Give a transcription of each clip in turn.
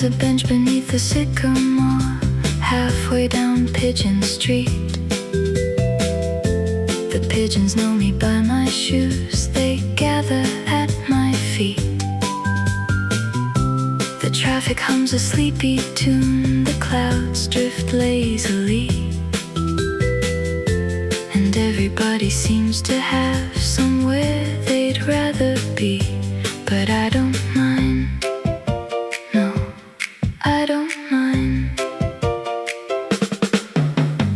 a bench beneath the sycamore, halfway down Pigeon Street. The pigeons know me by my shoes, they gather at my feet. The traffic hums a sleepy tune, the clouds drift lazily, and everybody seems to have somewhere they'd rather be. But I don't mind, no, I don't mind.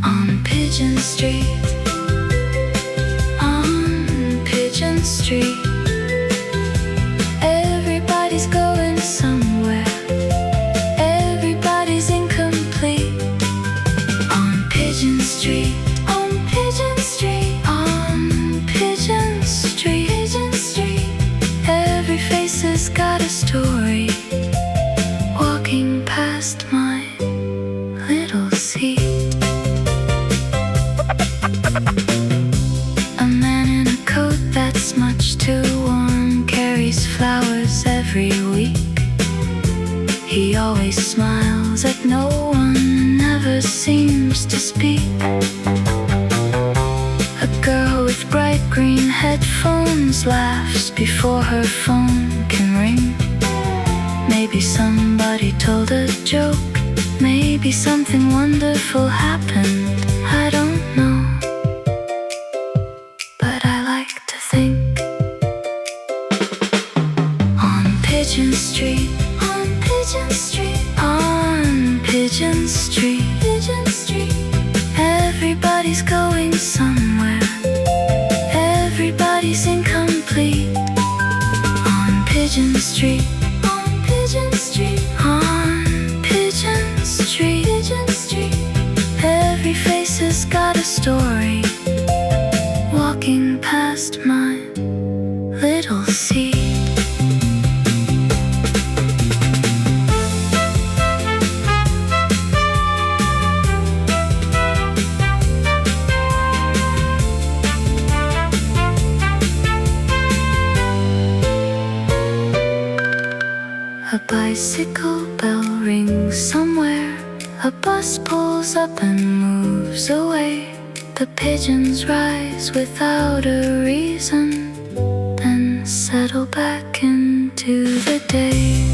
On Pigeon Street, on Pigeon Street, everybody's going somewhere, everybody's incomplete. On Pigeon Street, on Pigeon Street, on Pigeon Street, Pigeon Street, every face has got a story. Walking past my little seat, a man in a coat that's much too warm carries flowers every week. He always smiles at no one, never seems to speak. A girl with bright green headphones laughs before her phone can ring. Maybe somebody told a joke, maybe something wonderful happened, I don't know. But I like to think. On Pigeon Street, on Pigeon Street, on Pigeon Street, Pigeon Street, everybody's going somewhere, everybody's incomplete. On Pigeon Street, on Pigeon Street, on Pigeon Street, Pigeon Street, every face has got a story. Walking past my little seat. A bicycle bell rings somewhere, a bus pulls up and moves away. The pigeons rise without a reason, then settle back into the day.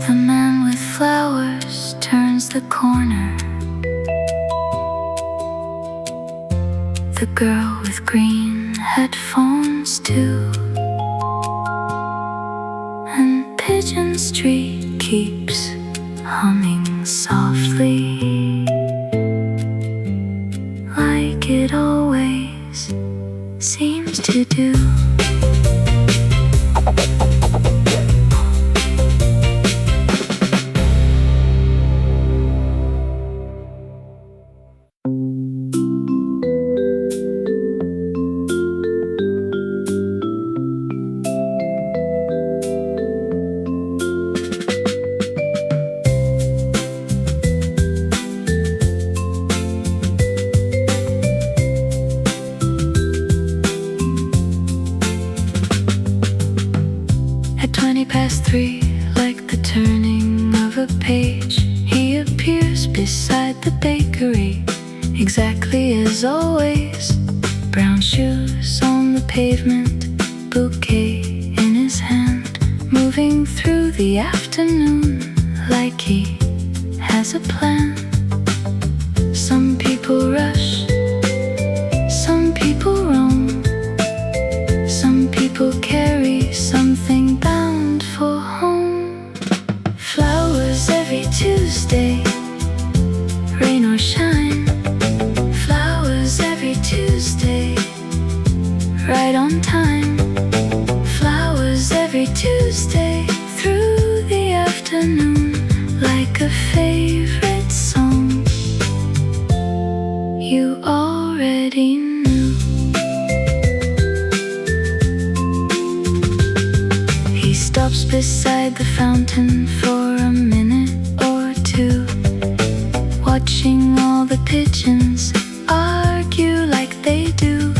The man with flowers turns the corner. The girl with green headphones too. And Pigeon Street keeps humming softly, like it always seems to do. At 3:20, like the turning of a page, he appears beside the bakery, exactly as always. Brown shoes on the pavement, bouquet in his hand, moving through the afternoon like he has a plan. Some people rush, some people roam, some people carry something bound for home. Flowers every Tuesday, rain or shine. Flowers every Tuesday, right on time. Flowers every Tuesday, through the afternoon, like a favorite song you already knew. He stops beside the fountain for a minute or two, watching all the pigeons argue like they do.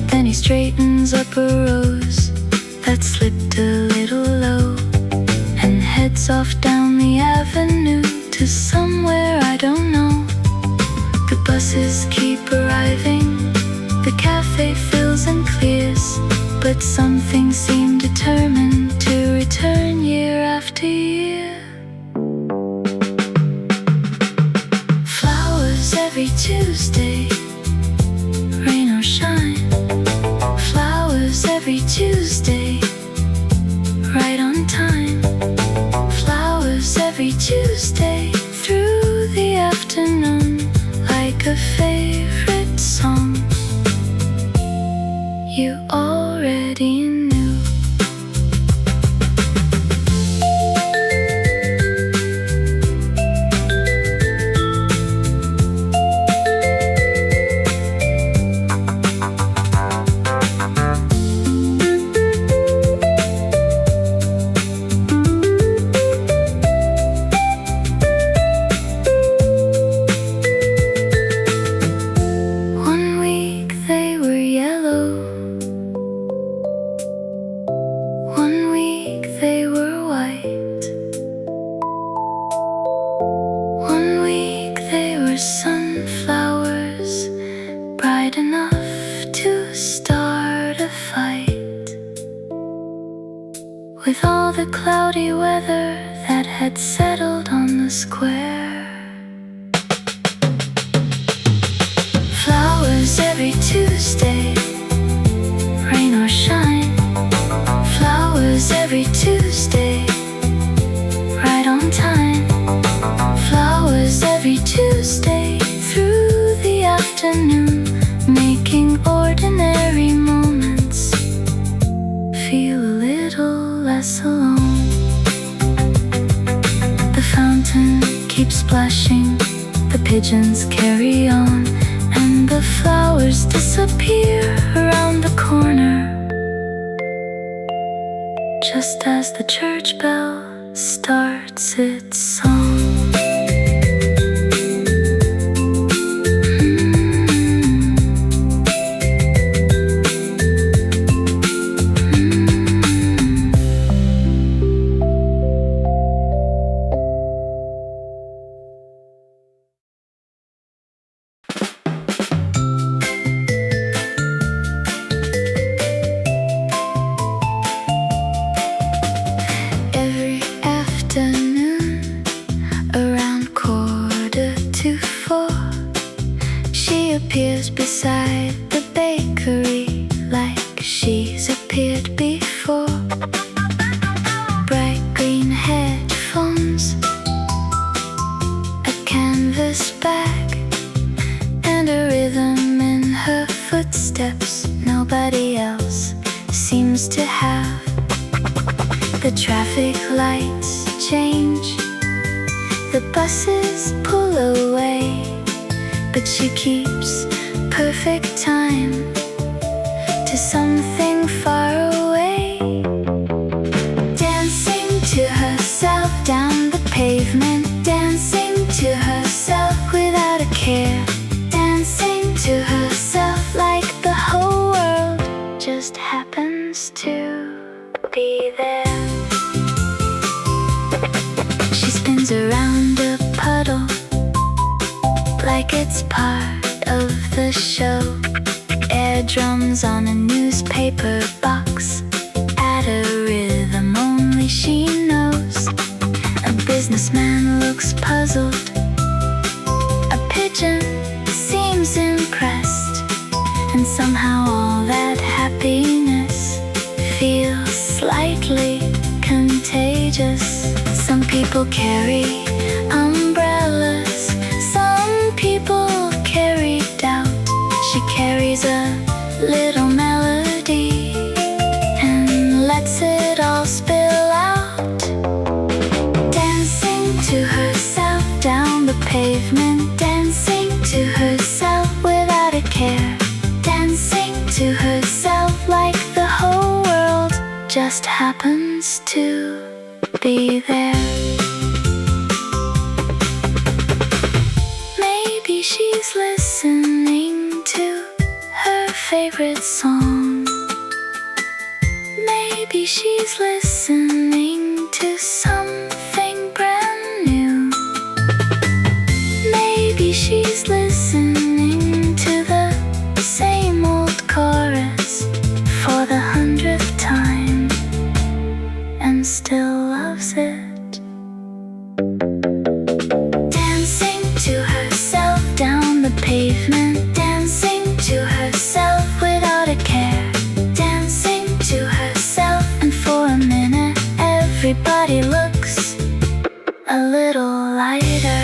Then he straightens up a rose that slipped a little low and heads off down the avenue to somewhere I don't know. The buses keep arriving, the cafe fills and clears, but something seemed determined to return year after year. Flowers every Tuesday, rain or shine. Flowers every Tuesday, right on time. Flowers every Tuesday, through the afternoon, like a favorite song you already knew. Sunflowers bright enough to start a fight with all the cloudy weather that had settled on the square. Flowers every Tuesday, rain or shine. Flowers every Tuesday, right on time. Flowers every Tuesday, through the afternoon, making ordinary moments feel a little less alone. The fountain keeps splashing, the pigeons carry on, and the flowers disappear around the corner, just as the church bell starts its song. Appears beside the bakery like she's appeared before. Bright green headphones, a canvas bag, and a rhythm in her footsteps nobody else seems to have. The traffic lights change, the buses pull away, but she keeps perfect time to something far away. Dancing to herself down the pavement, dancing to herself without a care, dancing to herself like the whole world just happens to be there. She spins around a puddle like it's part of the show. Air drums on a newspaper box at a rhythm only she knows. A businessman looks puzzled, a pigeon seems impressed, and somehow all that happiness feels slightly contagious. Some people carry umbrellas, people carry doubt. She carries a little melody and lets it all spill out. Dancing to herself down the pavement, dancing to herself without a care, dancing to herself like the whole world just happens to be there. she's listening to her favorite song. Maybe she's listening to something brand new. Maybe she's listening to the same old chorus for the 100th time and still loves it. Dancing to herself down the pavement, dancing to herself without a care, dancing to herself, and for a minute everybody looks a little lighter.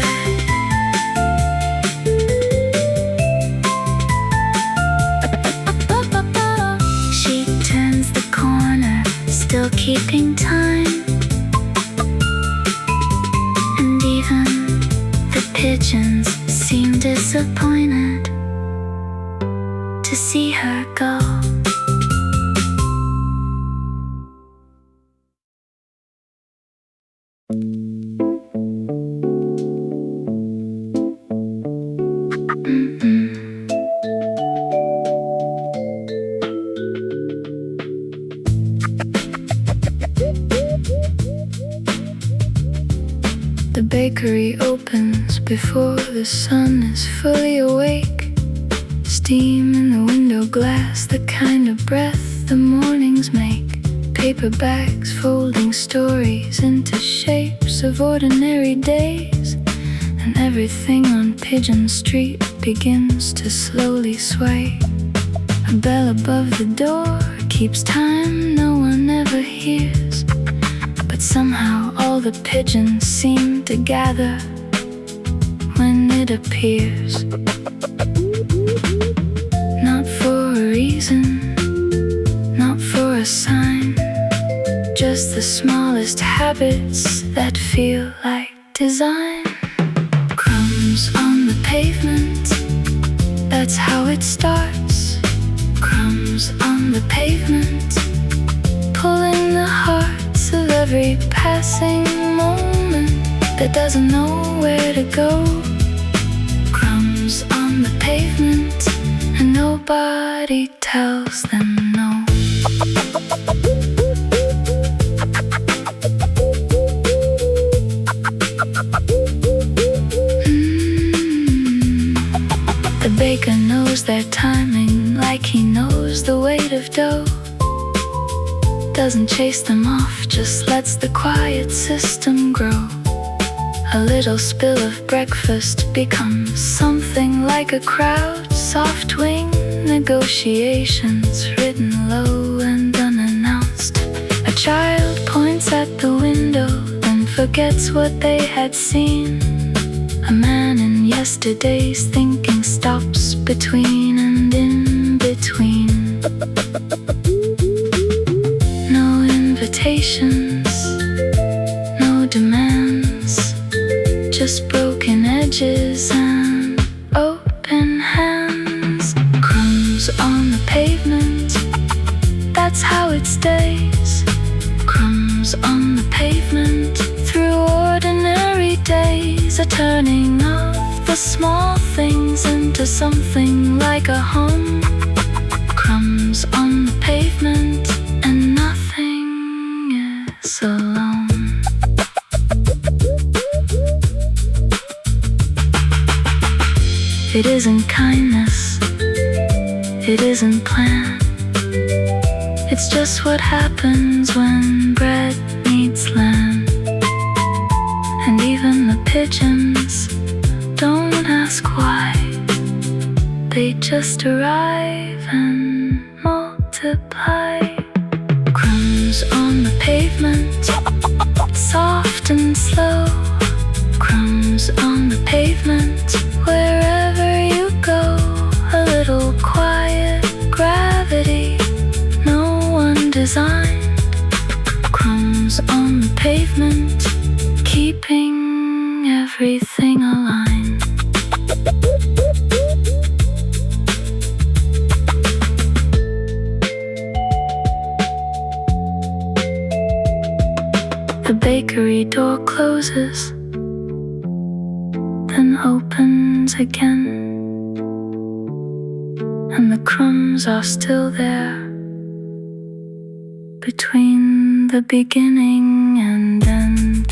She turns the corner, still keeping time, and even the pigeons seem disappointed to see her go. The bakery opens before the sun is fully awake. Steam in the window glass, the kind of breath the mornings make. Paper bags folding stories into shapes of ordinary days, and everything on Pigeon Street begins to slowly sway. A bell above the door keeps time no one ever hears, but somehow all the pigeons seem to gather when it appears. Not for a reason, not for a sign, just the smallest habits that feel like design. Crumbs on the pavement, that's how it starts. Crumbs on the pavement, pulling the hearts of every passing moment that doesn't know where to go. Crumbs on the pavement, and nobody tells them no. The baker knows their timing like he knows the weight of dough. Doesn't chase them off, just lets the quiet system grow. A little spill of breakfast becomes something like a crowd. Soft wing negotiations written low and unannounced. A child points at the window, then forgets what they had seen. A man in yesterday's thinking stops between and in between. No invitations, no demands, just broken edges and open hands. Crumbs on the pavement, that's how it stays. Crumbs on the pavement, through ordinary days, a turning of the small things into something like a home. Crumbs on the pavement, and nothing is alone. It isn't kindness, it isn't planned. It's just what happens when bread meets land. And even the pigeons don't ask why, they just arrive and multiply. Crumbs on the pavement, soft and slow. Crumbs on the pavement, wherever you go. A little quiet gravity no one designed. Crumbs on the pavement, keeping everything aligned. The bakery door closes, then opens again. and the crumbs are still there between the beginning and end.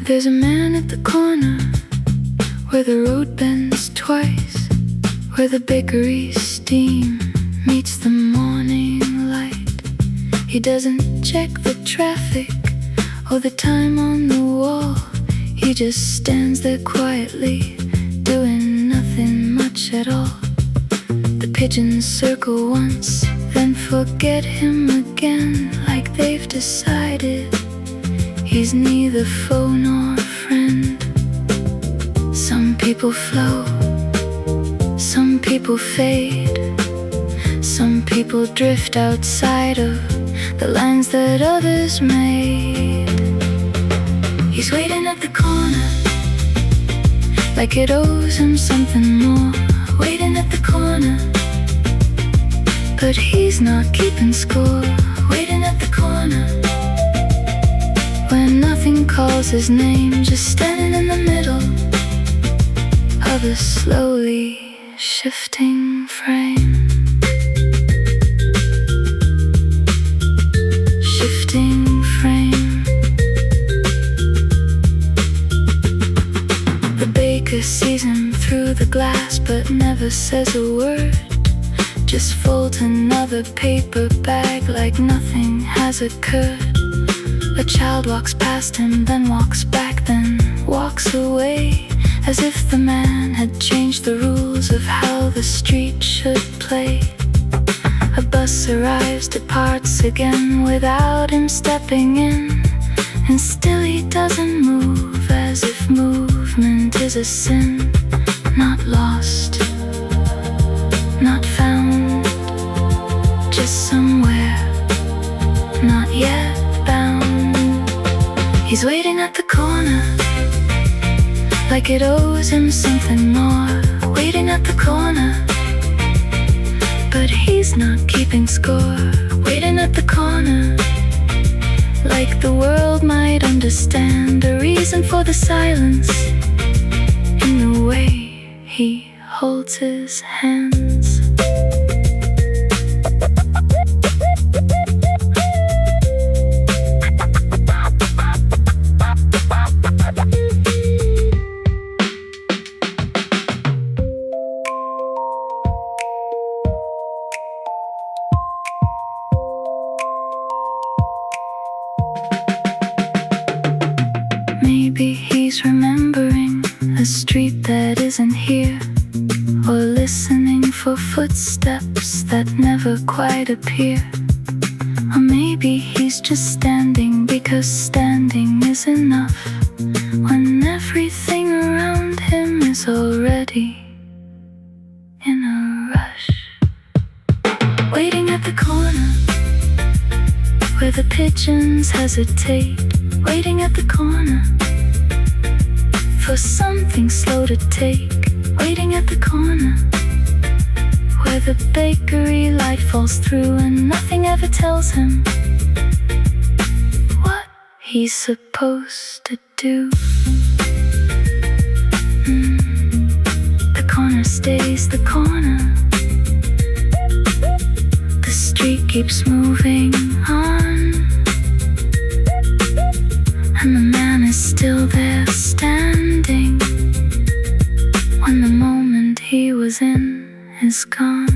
There's a man at the corner where the road bends twice, where the bakery steam meets the morning light. He doesn't check the traffic or the time on the wall. He just stands there quietly, doing nothing much at all. The pigeons circle once, then forget him again, like they've decided he's neither foe nor friend. Some people flow, some people fade, some people drift outside of the lines that others made. He's waiting at the corner, like it owes him something more. Waiting at the corner, but he's not keeping score. Waiting at the corner, when nothing calls his name, just standing in the middle of a slowly shifting frame. Shifting frame. The baker sees him through the glass but never says a word, just folds another paper bag like nothing has occurred. A child walks past him, then walks back, then walks away, as if the man had changed the rules of how the street should play. A bus arrives, departs again without him stepping in, and still he doesn't move, as if movement is a sin. Not lost, not found, just somewhere, not yet bound. He's waiting at the corner, like it owes him something more. Waiting at the corner, but he's not keeping score. Waiting at the corner, like the world might understand a reason for the silence in the way he holds his hands. Maybe he's remembering a street that isn't here, or listening for footsteps that never quite appear. Or maybe he's just standing because standing is enough, when everything around him is already in a rush. Waiting at the corner, where the pigeons hesitate. Waiting at the corner, for something slow to take. Waiting at the corner, where the bakery light falls through and nothing ever tells him what he's supposed to do. The corner stays the corner. The street keeps moving on, and the man is still there standing when the moment he was in is gone.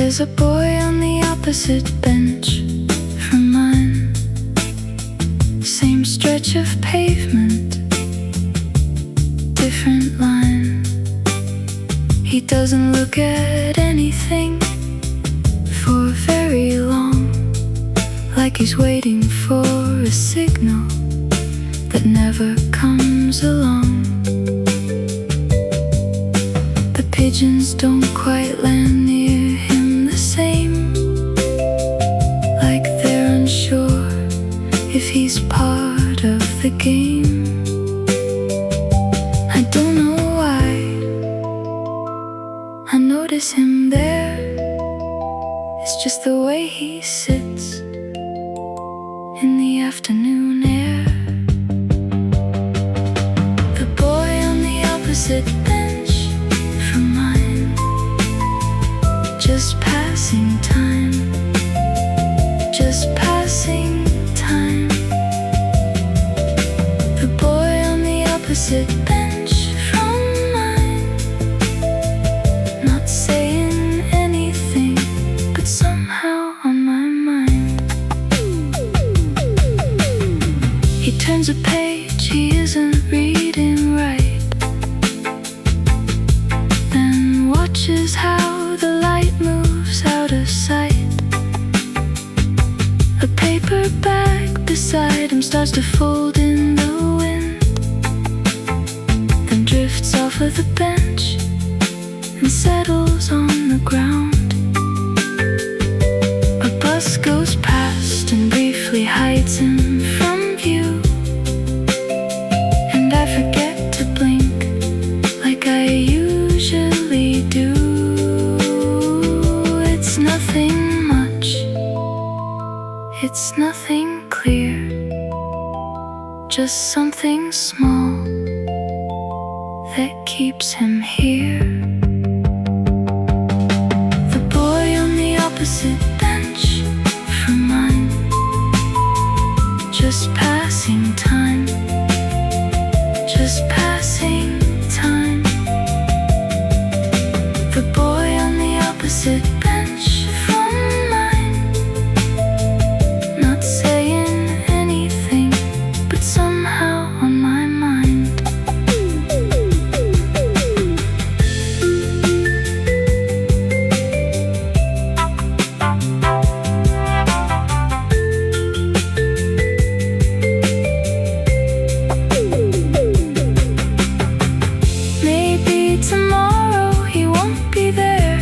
There's a boy on the opposite bench from mine. Same stretch of pavement, different line. He doesn't look at anything for very long, like he's waiting for a signal that never comes along. The pigeons don't quite land near him the same, like they're unsure if he's part of the game. I don't know why I notice him there. It's just the way he sits in the afternoon air. The boy on the opposite bench from mine, just passing time, just passing time. The boy on the opposite bench from mine, not saying anything, but somehow on my mind. He turns a page he isn't reading right, then watches how the light moves out of sight. A paper bag beside him starts to fold in the wind, then drifts off of the bench and settles on the ground. A bus goes past and briefly hides him from view, and I forget to blink like I usually do. It's nothing much, it's nothing clear, just something small that keeps him here. The boy on the opposite bench from mine, just passing time, just passing time. The boy on the opposite bench from mine, not saying anything, but somehow on my mind. Maybe tomorrow he won't be there,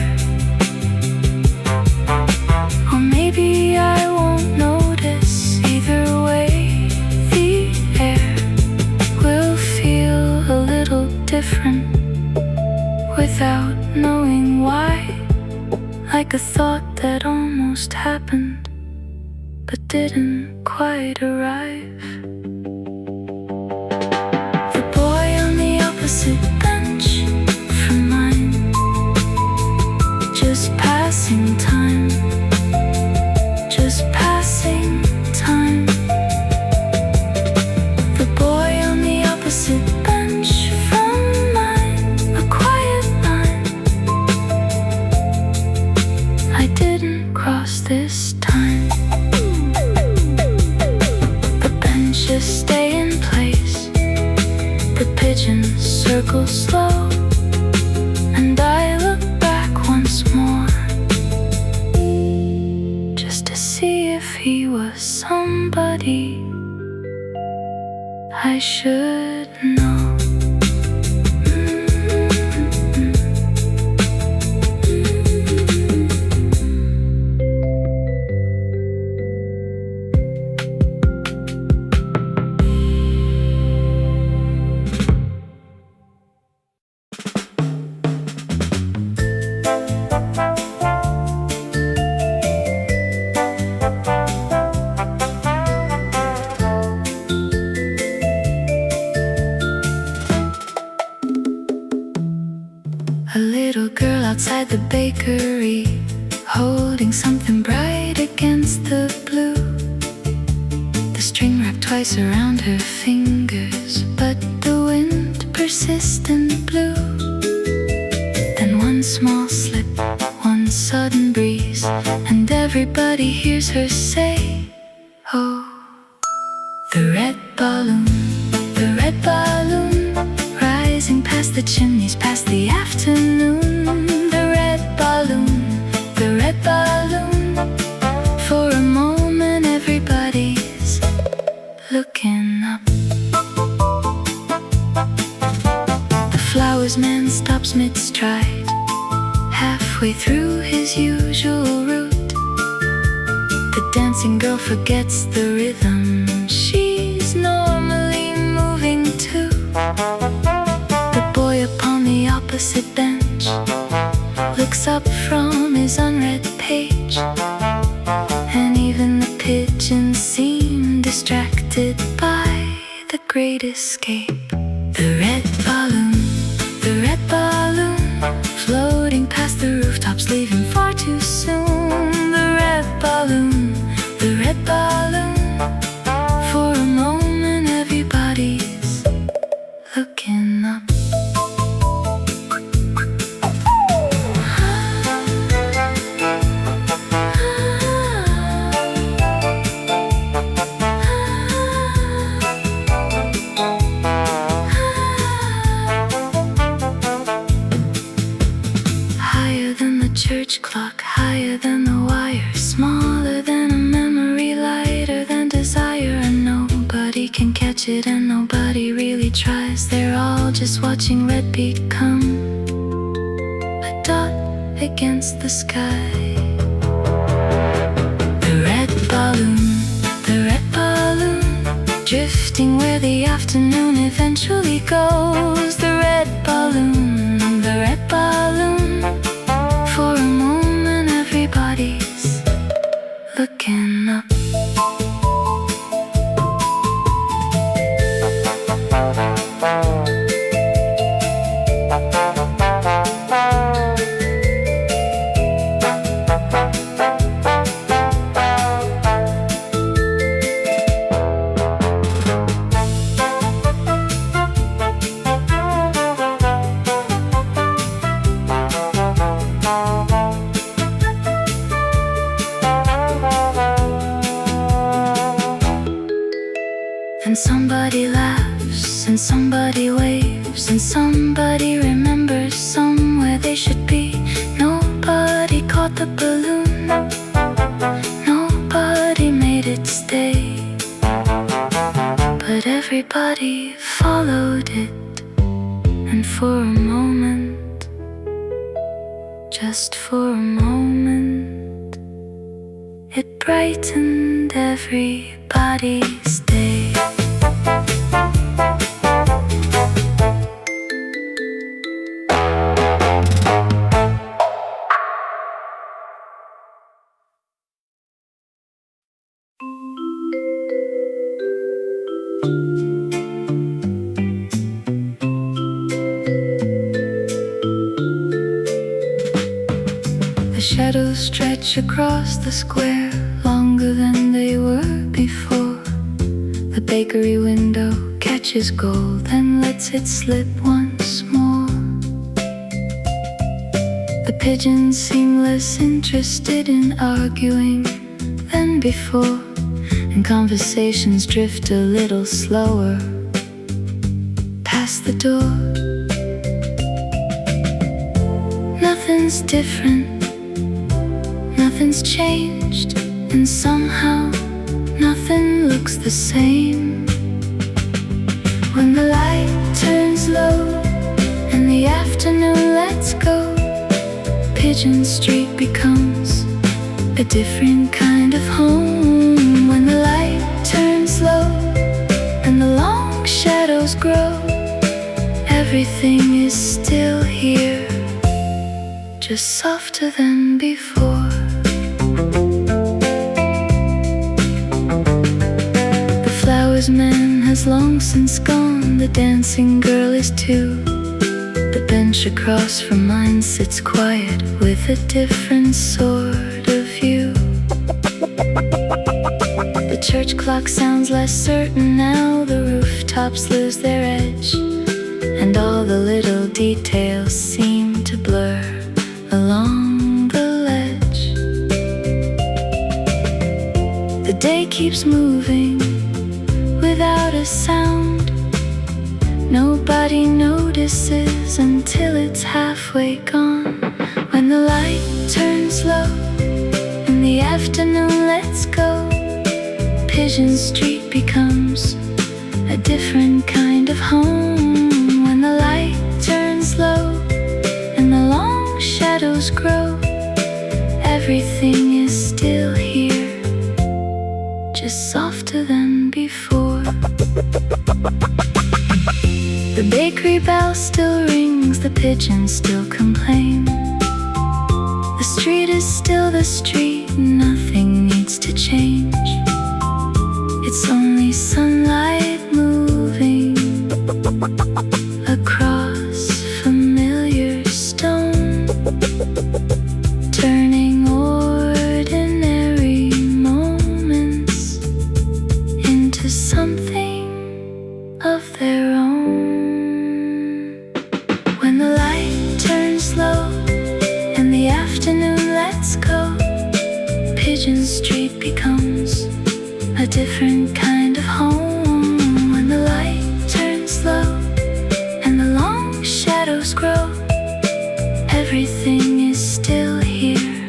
or maybe I won't notice. Either way, the air will feel a little different without knowing why, like a thought that almost happened but didn't quite arrive. The boy on the opposite bench from mine, just passing time, just passing time. The boy on the opposite bench from mine, a quiet line I didn't cross this time. The benches stay in place, the pigeons circle slow, and I look back once more, just to see if he was somebody I should know. A little girl outside the bakery, holding something bright against the blue. The string wrapped twice around her fingers, but the wind persistent blew. Then one small slip, one sudden breeze, everybody hears her say, oh. The red balloon, rising past the chimneys, past the afternoon. The red balloon, for a moment everybody's looking up. The flowers man stops mid-stride, halfway through his usual route. The dancing girl forgets the rhythm she's normally moving to. The boy upon the opposite bench looks up from his unread page, and even the pigeons seem distracted by the great escape. The red balloon, floating past the rooftops, leaving far too soon. The red balloon, for a moment everybody's looking up. Higher than the church clock, higher than the wire, smaller than a memory, lighter than desire. And nobody can catch it, and nobody really tries. They're all just watching red become a dot against the sky. The red balloon, drifting where the afternoon eventually goes. The red balloon, for a moment everybody's looking up. And somebody laughs, and somebody waves, and somebody remembers somewhere they should be. Nobody caught the balloon, nobody made it stay, but everybody followed it. And for a moment, just for a moment, it brightened everybody's day. The shadows stretch across the square, longer than they were before. The bakery window catches gold and lets it slip once more. The pigeons seem less interested in arguing than before, and conversations drift a little slower past the door. Nothing's different, nothing's changed, and somehow nothing looks the same. When the light turns low and the afternoon lets go, Pigeon Street becomes a different kind of home. When the light turns low and the long shadows grow, everything is still here, just softer than before. The flowers man has long since gone, the dancing girl is too. The bench across from mine sits quiet with a different sort of view. The church clock sounds less certain now, the rooftops lose their edge, and all the little details seem to blur along the ledge. day keeps moving without a sound. Nobody notices until it's halfway gone. When the light turns low and the afternoon lets go, Pigeon Street becomes a different kind of home. When the light turns low and the long shadows grow, everything is still here, just softer than before. The bakery bell still rings, the pigeons still complain. The street is still the street, nothing needs to change. It's only sunlight moving across familiar stone, turning ordinary moments into something of their own. When the light turns low and the afternoon lets go, Pigeon Street becomes a different kind of home. When the light turns low and the long shadows grow, everything is still here,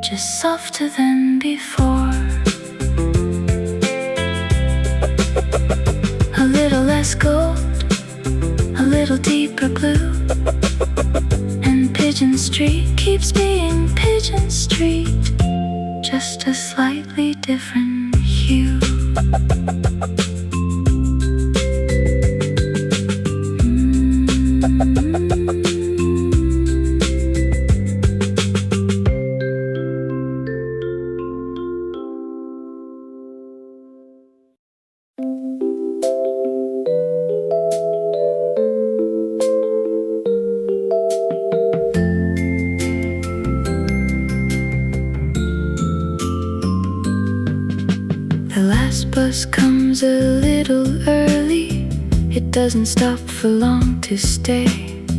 just softer than before. A little less gold, a little deeper blue, and Pigeon Street keeps being Pigeon Street, just a slightly different hue. The last bus comes a little early. It doesn't stop for long to stay.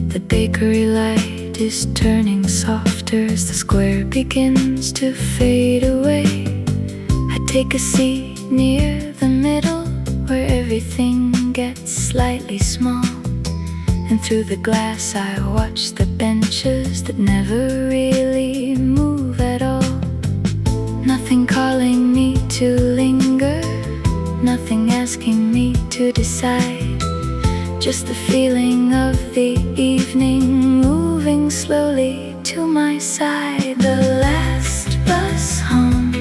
The bakery light is turning softer as the square begins to fade away. I take a seat near the middle, where everything gets slightly small, and through the glass I watch the benches that never really move at all. Nothing calling me to linger, nothing asking me to decide, just the feeling of the evening moving slowly to my side. The last bus home,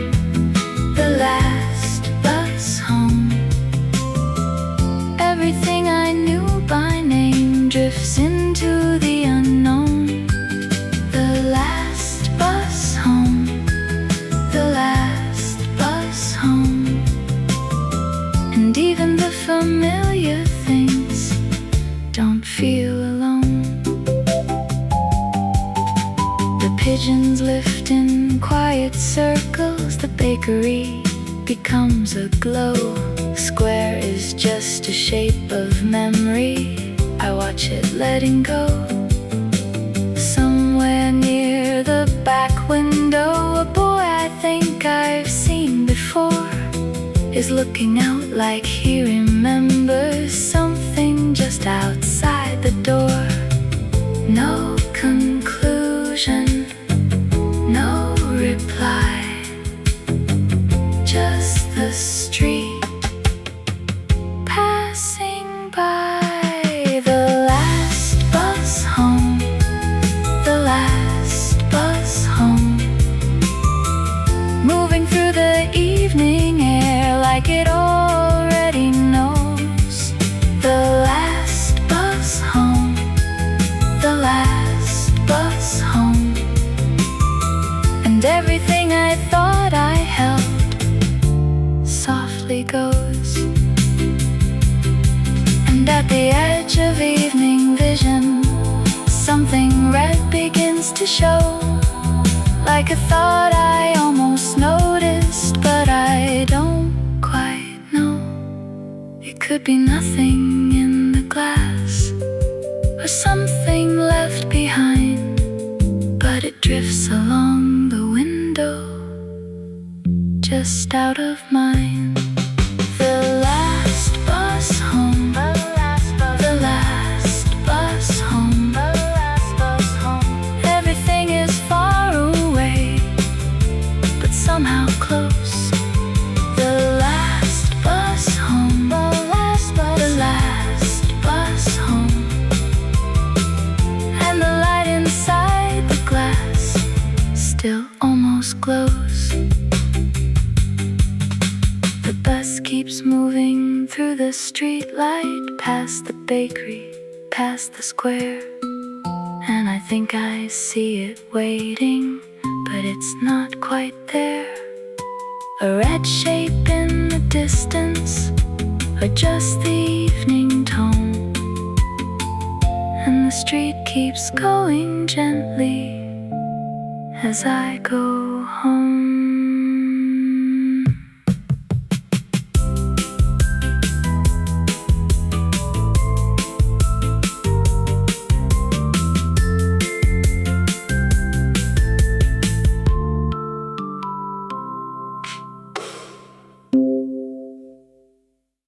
the last bus home. Everything I knew by name drifts into the unknown. The last bus home, the last bus home. And even the familiar things don't feel alone. The pigeons lift in quiet circles, the bakery becomes a glow. Square is just a shape of memory, I watch it letting go. Somewhere near the back window, a boy I think I've seen before is looking out like he remembers something just outside the door. No conclusion, no reply, just the street passing by. The last bus home, the last bus home. Moving through the evening air like it already knows. The last bus home, the last bus home. And everything I thought I held softly goes. And at the edge of evening vision, something red begins to show, like a thought I almost noticed, but I don't quite know. It could be nothing in the glass, or something left behind, but it drifts along the window, just out of mind. The last bus home, the last bus home, everything is far away, but somehow close. The last bus home, the last bus home, and the light inside the glass still almost glows. The bus keeps moving through the street light, past the bakery, past the square, and I think I see it waiting, but it's not quite there. A red shape in the distance, or just the evening tone, and the street keeps going gently as I go home.